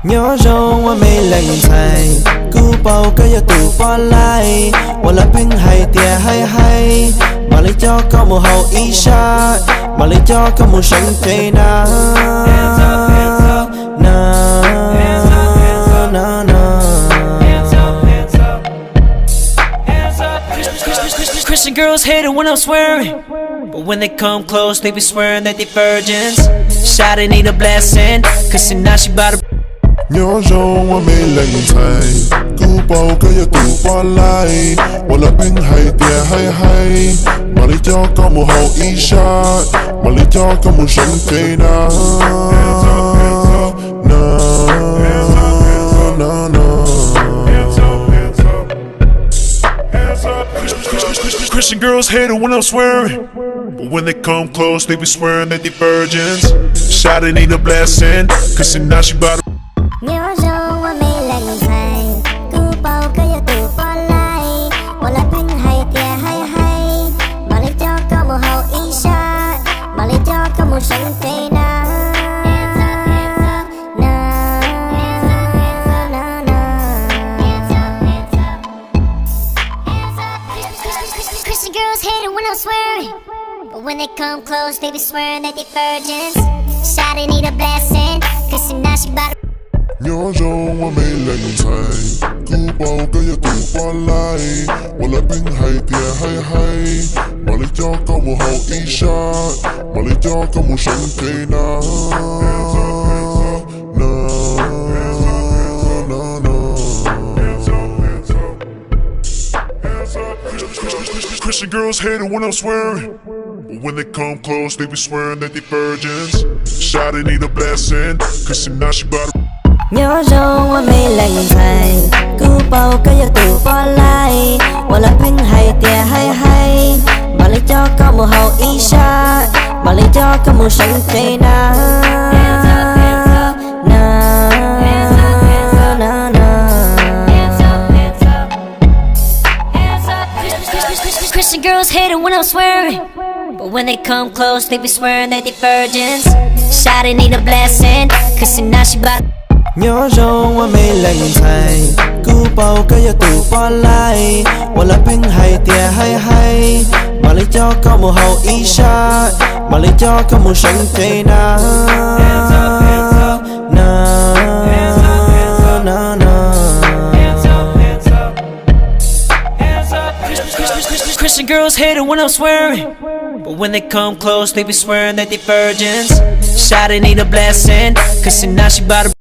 nhớ rongว่าไม่แรงไทยกูเป่าก็อย่าตู่ปอนไล่วันละเพ่งให้เตียให้มาเลยจอก็มูเฮาอีชามาเลยจอก็มูฉันใจนะChristian girls hate it when I'm swearing, but when they come close, they be swearing that they virgins. Shawty need a blessing, cause now she bout to. Nhớ rongว่าไม่แรงไทยกูเป่าก็อย่าตู่ปอนไล่วันละเพ่งให้เตียให้มาเลยจอก็มูเฮาอีชามาเลยจอก็มูฉันใจนะChristian girls hate it when I'm swearing, but when they come close, they be swearing that they virgins. Shawty need a blessing, cause now she bout to. Nhớ rongว่าไม่แรงไทยกูเป่าก็อย่าตู่ปอนไล่วันละเพ่งให้เตียให้มาเลยจอก็มูเฮาอีชามาเลยจอก็มูฉันใจนะChristian girls hate it when I'm swearing, but when they come close, they be swearing that they virgins. Shawty need a blessing, cause now she bout to. Nhớ rongว่าไม่แรงไทยกูเป่าก็อย่าตู่ปอนไล่วันละเพ่งให้เตียให้มาเลยจอก็มูเฮาอีชามาเลยจอก็มูฉันใจนะ Christian girls hate it when I'm swearing, but when they come close, they be swearing that they virgins. Shawty need a blessing, cause now she bout to. Nhớ rongว่าไม่แรงไทยกูเป่าก็อย่าตู่ปอนไล่วันละเพ่งให้เตียให้มาเลยจอก็มูเฮาอีชามาเลยจอก็มูฉันใจนะChristian girls hate it when I'm swearing, but when they come close, they be swearing that they virgins. Shawty need a blessing, cause now she bout to. Nhớ rongว่าไม่แรงไทยกูเป่าก็อย่าตู่ปอนไล่วันละเพ่งให้เตียให้มาเลยจอก็มูเฮาอีชามาเลยจอก็มูฉันใจนะ Christian girls hate it when I'm swearing, but when they come close, they be swearing that they virgins. Shawty need a blessing, cause now she bout to.